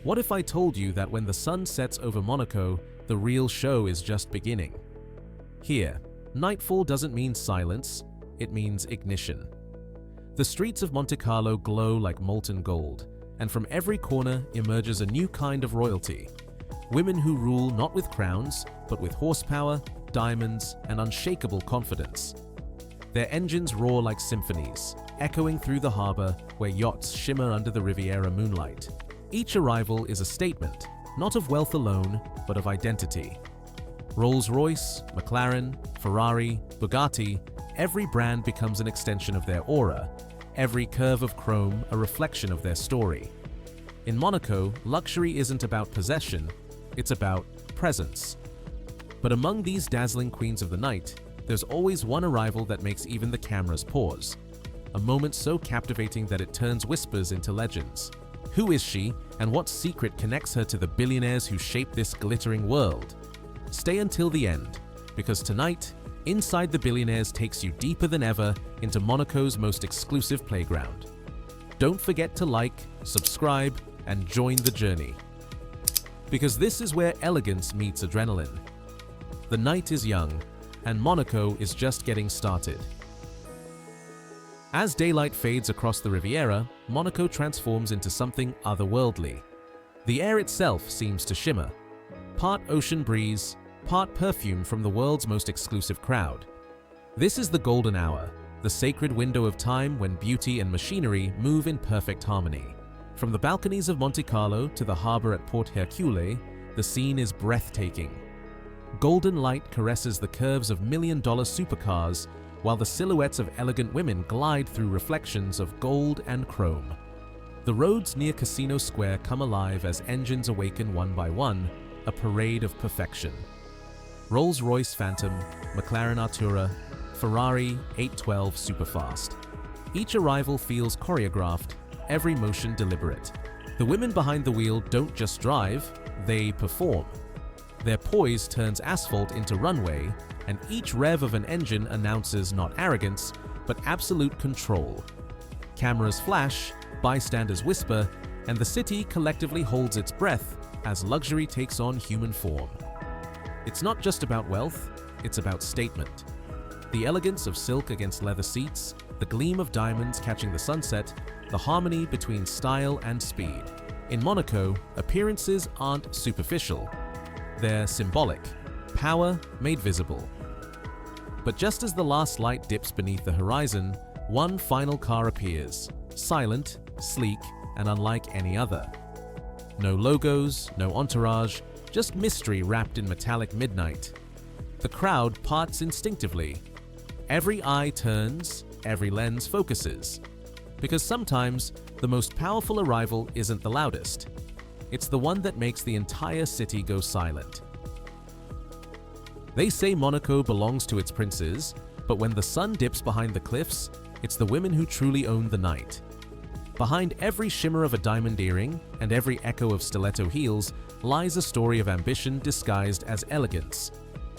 What if I told you that when the sun sets over Monaco, the real show is just beginning? Here, nightfall doesn't mean silence, it means ignition. The streets of Monte Carlo glow like molten gold, and from every corner emerges a new kind of royalty. Women who rule not with crowns, but with horsepower, diamonds, and unshakable confidence. Their engines roar like symphonies, echoing through the harbor where yachts shimmer under the Riviera moonlight. Each arrival is a statement, not of wealth alone, but of identity. Rolls-Royce, McLaren, Ferrari, Bugatti, every brand becomes an extension of their aura, every curve of chrome a reflection of their story. In Monaco, luxury isn't about possession, it's about presence. But among these dazzling queens of the night, there's always one arrival that makes even the cameras pause. A moment so captivating that it turns whispers into legends. Who is she, and what secret connects her to the billionaires who shape this glittering world? Stay until the end, because tonight, Inside the Billionaires takes you deeper than ever into Monaco's most exclusive playground. Don't forget to like, subscribe, and join the journey. Because this is where elegance meets adrenaline. The night is young, and Monaco is just getting started. As daylight fades across the Riviera, Monaco transforms into something otherworldly. The air itself seems to shimmer, part ocean breeze, part perfume from the world's most exclusive crowd. This is the golden hour, the sacred window of time when beauty and machinery move in perfect harmony. From the balconies of Monte Carlo to the harbor at Port Hercule, the scene is breathtaking. Golden light caresses the curves of million-dollar supercars, while the silhouettes of elegant women glide through reflections of gold and chrome. The roads near Casino Square come alive as engines awaken one by one, a parade of perfection. Rolls-Royce Phantom, McLaren Artura, Ferrari 812 Superfast. Each arrival feels choreographed, every motion deliberate. The women behind the wheel don't just drive, they perform. Their poise turns asphalt into runway, and each rev of an engine announces not arrogance, but absolute control. Cameras flash, bystanders whisper, and the city collectively holds its breath as luxury takes on human form. It's not just about wealth, it's about statement. The elegance of silk against leather seats, the gleam of diamonds catching the sunset, the harmony between style and speed. In Monaco, appearances aren't superficial. They're symbolic, power made visible. But just as the last light dips beneath the horizon, one final car appears, silent, sleek, and unlike any other. No logos, no entourage, just mystery wrapped in metallic midnight. The crowd parts instinctively. Every eye turns, every lens focuses. Because sometimes, the most powerful arrival isn't the loudest. It's the one that makes the entire city go silent. They say Monaco belongs to its princes, but when the sun dips behind the cliffs, it's the women who truly own the night. Behind every shimmer of a diamond earring and every echo of stiletto heels lies a story of ambition disguised as elegance.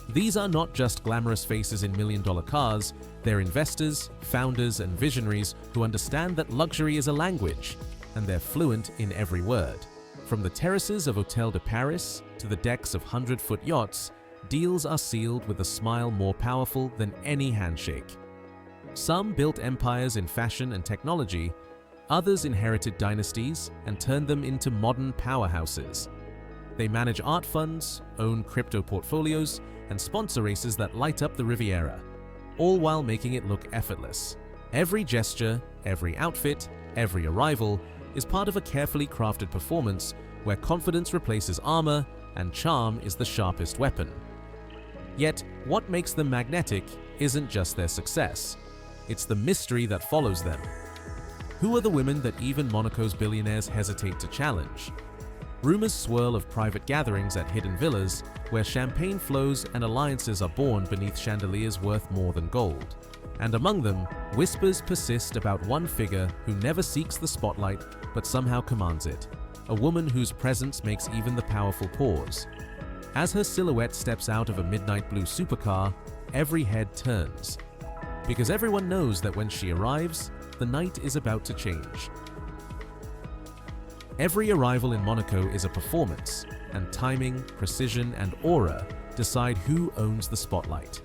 These are not just glamorous faces in million-dollar cars, they're investors, founders, and visionaries who understand that luxury is a language, and they're fluent in every word. From the terraces of Hôtel de Paris to the decks of 100-foot yachts, deals are sealed with a smile more powerful than any handshake. Some built empires in fashion and technology, others inherited dynasties and turned them into modern powerhouses. They manage art funds, own crypto portfolios, and sponsor races that light up the Riviera, all while making it look effortless. Every gesture, every outfit, every arrival is part of a carefully crafted performance where confidence replaces armor and charm is the sharpest weapon. Yet, what makes them magnetic isn't just their success, it's the mystery that follows them. Who are the women that even Monaco's billionaires hesitate to challenge? Rumors swirl of private gatherings at hidden villas where champagne flows and alliances are born beneath chandeliers worth more than gold. And among them, whispers persist about one figure who never seeks the spotlight but somehow commands it, a woman whose presence makes even the powerful pause. As her silhouette steps out of a midnight blue supercar, every head turns. Because everyone knows that when she arrives, the night is about to change. Every arrival in Monaco is a performance, and timing, precision, and aura decide who owns the spotlight.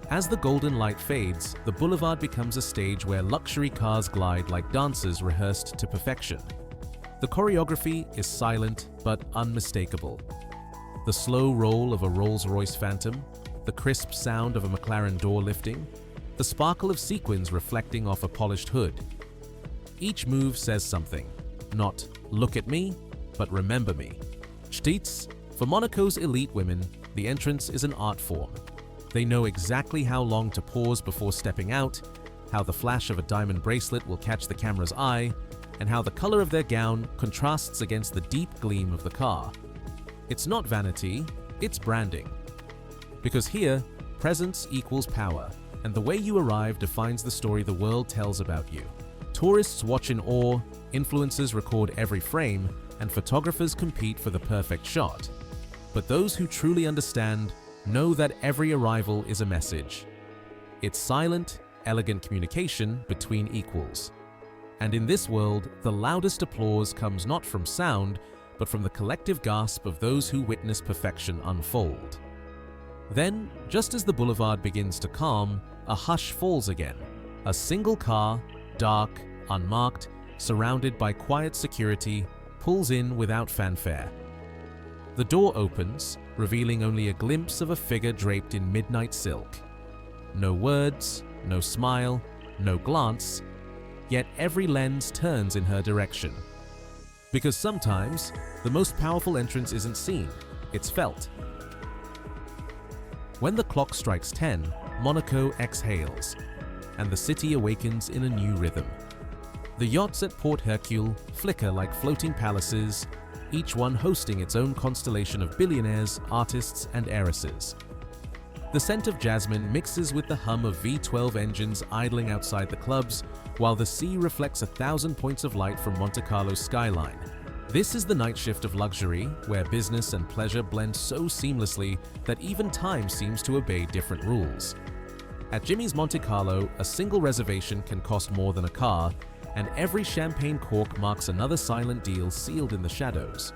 As the golden light fades, the boulevard becomes a stage where luxury cars glide like dancers rehearsed to perfection. The choreography is silent but unmistakable. The slow roll of a Rolls-Royce Phantom, the crisp sound of a McLaren door lifting, the sparkle of sequins reflecting off a polished hood. Each move says something, not "look at me," but "remember me." Stets, for Monaco's elite women, the entrance is an art form. They know exactly how long to pause before stepping out, how the flash of a diamond bracelet will catch the camera's eye, and how the color of their gown contrasts against the deep gleam of the car. It's not vanity, it's branding. Because here, presence equals power, and the way you arrive defines the story the world tells about you. Tourists watch in awe, influencers record every frame, and photographers compete for the perfect shot. But those who truly understand know that every arrival is a message. It's silent, elegant communication between equals. And in this world, the loudest applause comes not from sound, but from the collective gasp of those who witness perfection unfold. Then, just as the boulevard begins to calm, a hush falls again. A single car, dark, unmarked, surrounded by quiet security, pulls in without fanfare. The door opens, revealing only a glimpse of a figure draped in midnight silk. No words, no smile, no glance, yet every lens turns in her direction. Because sometimes, the most powerful entrance isn't seen, it's felt. When the clock strikes 10, Monaco exhales, and the city awakens in a new rhythm. The yachts at Port Hercule flicker like floating palaces, each one hosting its own constellation of billionaires, artists, and heiresses. The scent of jasmine mixes with the hum of V12 engines idling outside the clubs, while the sea reflects 1,000 points of light from Monte Carlo's skyline. This is the night shift of luxury, where business and pleasure blend so seamlessly that even time seems to obey different rules. At Jimmy's Monte Carlo, a single reservation can cost more than a car, and every champagne cork marks another silent deal sealed in the shadows.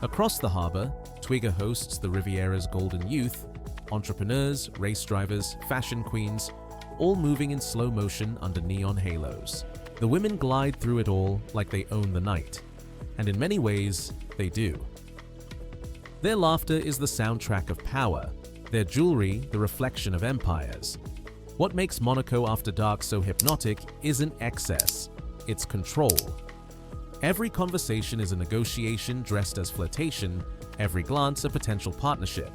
Across the harbor, Twigger hosts the Riviera's golden youth, entrepreneurs, race drivers, fashion queens, all moving in slow motion under neon halos. The women glide through it all like they own the night, and in many ways, they do. Their laughter is the soundtrack of power, their jewelry the reflection of empires. What makes Monaco After Dark so hypnotic isn't excess, it's control. Every conversation is a negotiation dressed as flirtation, every glance a potential partnership.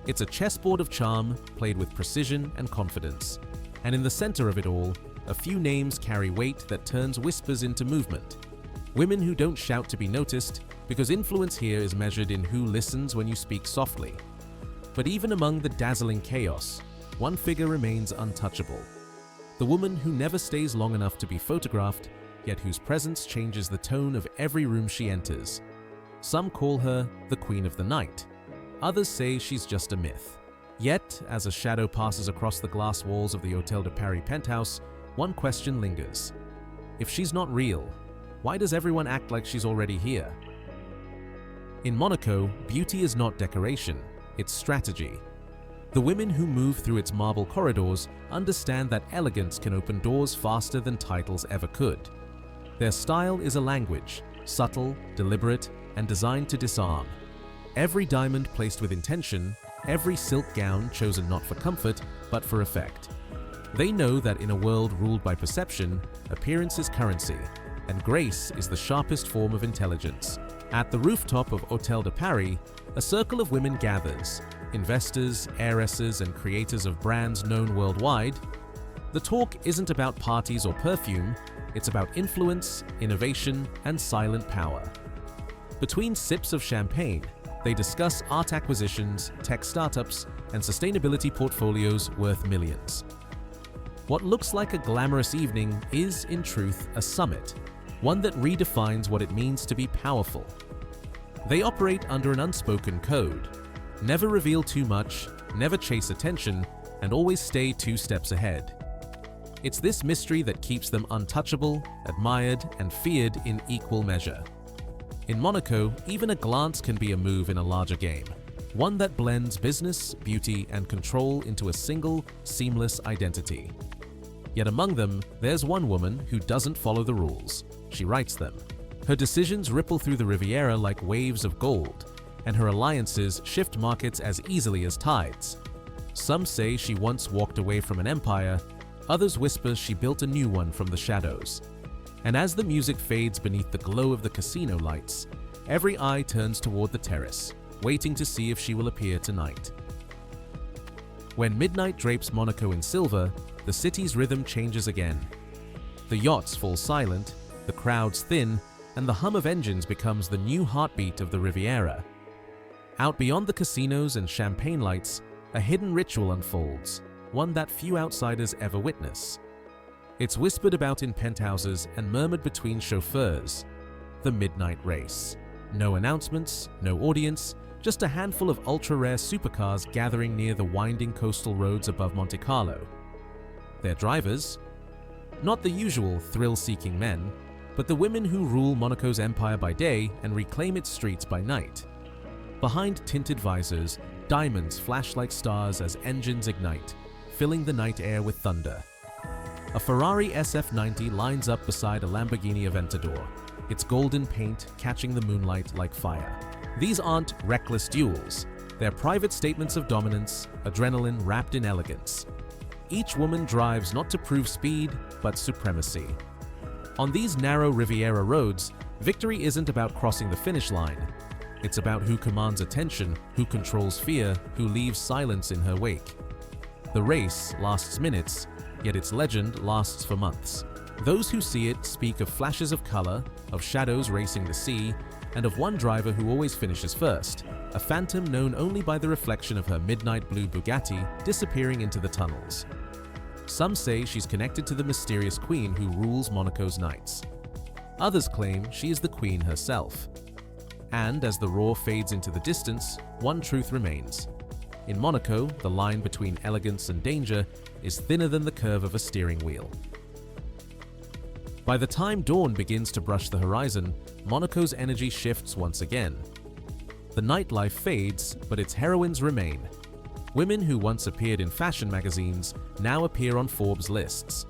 It's a chessboard of charm played with precision and confidence. And in the center of it all, a few names carry weight that turns whispers into movement. Women who don't shout to be noticed, because influence here is measured in who listens when you speak softly. But even among the dazzling chaos, one figure remains untouchable. The woman who never stays long enough to be photographed, yet whose presence changes the tone of every room she enters. Some call her the Queen of the Night. Others say she's just a myth. Yet, as a shadow passes across the glass walls of the Hôtel de Paris penthouse, one question lingers. If she's not real, why does everyone act like she's already here? In Monaco, beauty is not decoration, it's strategy. The women who move through its marble corridors understand that elegance can open doors faster than titles ever could. Their style is a language, subtle, deliberate, and designed to disarm. Every diamond placed with intention, every silk gown chosen not for comfort, but for effect. They know that in a world ruled by perception, appearance is currency, and grace is the sharpest form of intelligence. At the rooftop of Hôtel de Paris, a circle of women gathers, investors, heiresses, and creators of brands known worldwide. The talk isn't about parties or perfume, it's about influence, innovation, and silent power. Between sips of champagne, they discuss art acquisitions, tech startups, and sustainability portfolios worth millions. What looks like a glamorous evening is, in truth, a summit, one that redefines what it means to be powerful. They operate under an unspoken code. Never reveal too much, never chase attention, and always stay 2 steps ahead. It's this mystery that keeps them untouchable, admired, and feared in equal measure. In Monaco, even a glance can be a move in a larger game, one that blends business, beauty, and control into a single, seamless identity. Yet among them, there's one woman who doesn't follow the rules. She writes them. Her decisions ripple through the Riviera like waves of gold, and her alliances shift markets as easily as tides. Some say she once walked away from an empire, others whisper she built a new one from the shadows. And as the music fades beneath the glow of the casino lights, every eye turns toward the terrace, waiting to see if she will appear tonight. When midnight drapes Monaco in silver, the city's rhythm changes again. The yachts fall silent, the crowds thin, and the hum of engines becomes the new heartbeat of the Riviera. Out beyond the casinos and champagne lights, a hidden ritual unfolds, one that few outsiders ever witness. It's whispered about in penthouses and murmured between chauffeurs. The midnight race. No announcements, no audience, just a handful of ultra-rare supercars gathering near the winding coastal roads above Monte Carlo. Their drivers? Not the usual thrill-seeking men, but the women who rule Monaco's empire by day and reclaim its streets by night. Behind tinted visors, diamonds flash like stars as engines ignite, filling the night air with thunder. A Ferrari SF90 lines up beside a Lamborghini Aventador, its golden paint catching the moonlight like fire. These aren't reckless duels. They're private statements of dominance, adrenaline wrapped in elegance. Each woman drives not to prove speed, but supremacy. On these narrow Riviera roads, victory isn't about crossing the finish line. It's about who commands attention, who controls fear, who leaves silence in her wake. The race lasts minutes, yet its legend lasts for months. Those who see it speak of flashes of color, of shadows racing the sea, and of one driver who always finishes first, a phantom known only by the reflection of her midnight blue Bugatti disappearing into the tunnels. Some say she's connected to the mysterious queen who rules Monaco's nights. Others claim she is the queen herself. And as the roar fades into the distance, one truth remains. In Monaco, the line between elegance and danger is thinner than the curve of a steering wheel. By the time dawn begins to brush the horizon, Monaco's energy shifts once again. The nightlife fades, but its heroines remain. Women who once appeared in fashion magazines now appear on Forbes lists.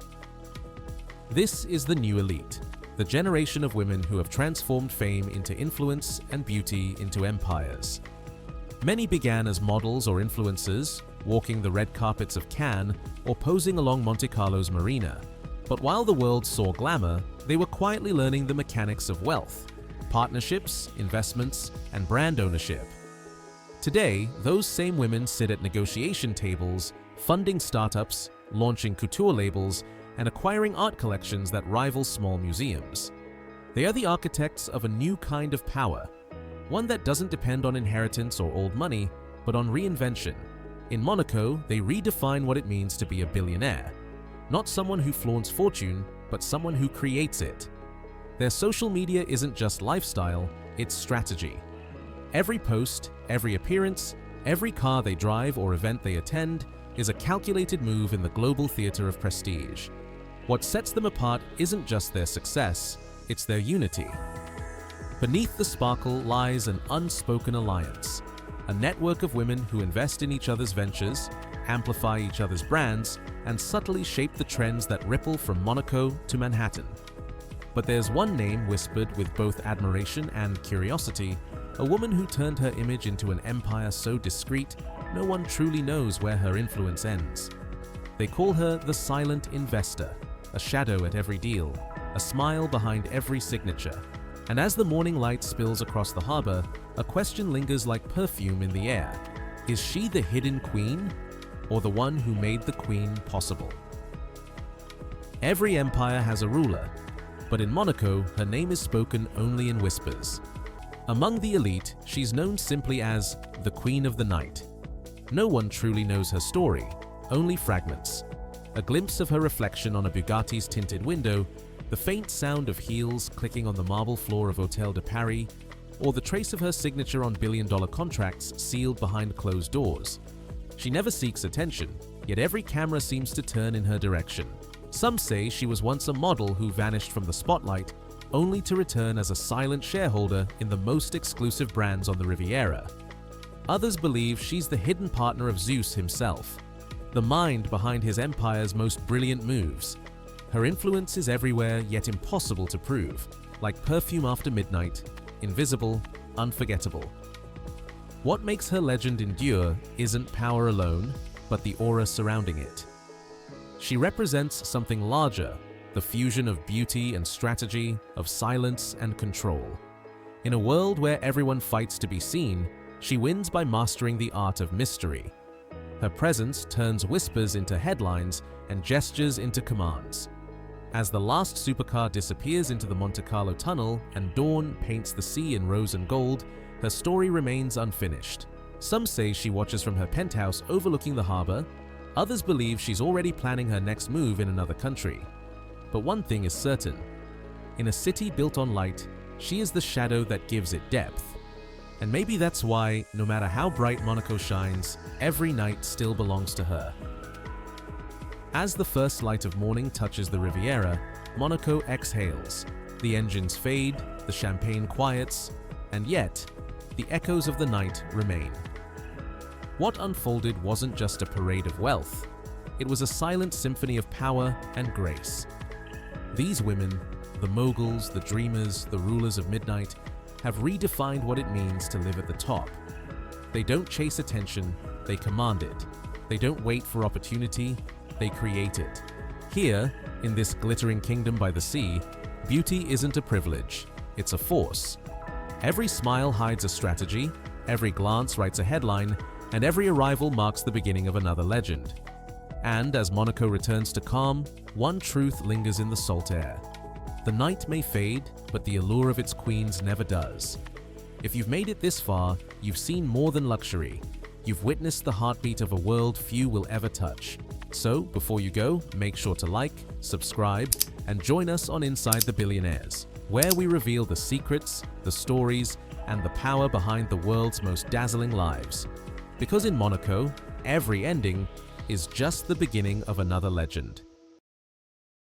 This is the new elite, the generation of women who have transformed fame into influence and beauty into empires. Many began as models or influencers, walking the red carpets of Cannes or posing along Monte Carlo's marina. But while the world saw glamour, they were quietly learning the mechanics of wealth, partnerships, investments, and brand ownership. Today, those same women sit at negotiation tables, funding startups, launching couture labels, and acquiring art collections that rival small museums. They are the architects of a new kind of power, one that doesn't depend on inheritance or old money, but on reinvention. In Monaco, they redefine what it means to be a billionaire. Not someone who flaunts fortune, but someone who creates it. Their social media isn't just lifestyle, it's strategy. Every post, every appearance, every car they drive or event they attend is a calculated move in the global theater of prestige. What sets them apart isn't just their success, it's their unity. Beneath the sparkle lies an unspoken alliance, a network of women who invest in each other's ventures, amplify each other's brands, and subtly shape the trends that ripple from Monaco to Manhattan. But there's one name whispered with both admiration and curiosity, a woman who turned her image into an empire so discreet, no one truly knows where her influence ends. They call her the silent investor, a shadow at every deal, a smile behind every signature. And as the morning light spills across the harbor, a question lingers like perfume in the air. Is she the hidden queen, or the one who made the queen possible? Every empire has a ruler, but in Monaco, her name is spoken only in whispers. Among the elite, she's known simply as the Queen of the Night. No one truly knows her story, only fragments. A glimpse of her reflection on a Bugatti's tinted window, the faint sound of heels clicking on the marble floor of Hôtel de Paris, or the trace of her signature on billion-dollar contracts sealed behind closed doors. She never seeks attention, yet every camera seems to turn in her direction. Some say she was once a model who vanished from the spotlight, only to return as a silent shareholder in the most exclusive brands on the Riviera. Others believe she's the hidden partner of Zeus himself, the mind behind his empire's most brilliant moves. Her influence is everywhere, yet impossible to prove, like perfume after midnight, invisible, unforgettable. What makes her legend endure isn't power alone, but the aura surrounding it. She represents something larger, the fusion of beauty and strategy, of silence and control. In a world where everyone fights to be seen, she wins by mastering the art of mystery. Her presence turns whispers into headlines and gestures into commands. As the last supercar disappears into the Monte Carlo tunnel and dawn paints the sea in rose and gold, her story remains unfinished. Some say she watches from her penthouse overlooking the harbor. Others believe she's already planning her next move in another country. But one thing is certain. In a city built on light, she is the shadow that gives it depth. And maybe that's why, no matter how bright Monaco shines, every night still belongs to her. As the first light of morning touches the Riviera, Monaco exhales. The engines fade, the champagne quiets, and yet, the echoes of the night remain. What unfolded wasn't just a parade of wealth. It was a silent symphony of power and grace. These women, the moguls, the dreamers, the rulers of midnight, have redefined what it means to live at the top. They don't chase attention, they command it. They don't wait for opportunity, they create it. Here, in this glittering kingdom by the sea, beauty isn't a privilege, it's a force. Every smile hides a strategy, every glance writes a headline, and every arrival marks the beginning of another legend. And as Monaco returns to calm, one truth lingers in the salt air. The night may fade, but the allure of its queens never does. If you've made it this far, you've seen more than luxury. You've witnessed the heartbeat of a world few will ever touch. So, before you go, make sure to like, subscribe, and join us on Inside The Billionaires, where we reveal the secrets, the stories, and the power behind the world's most dazzling lives. Because in Monaco, every ending is just the beginning of another legend.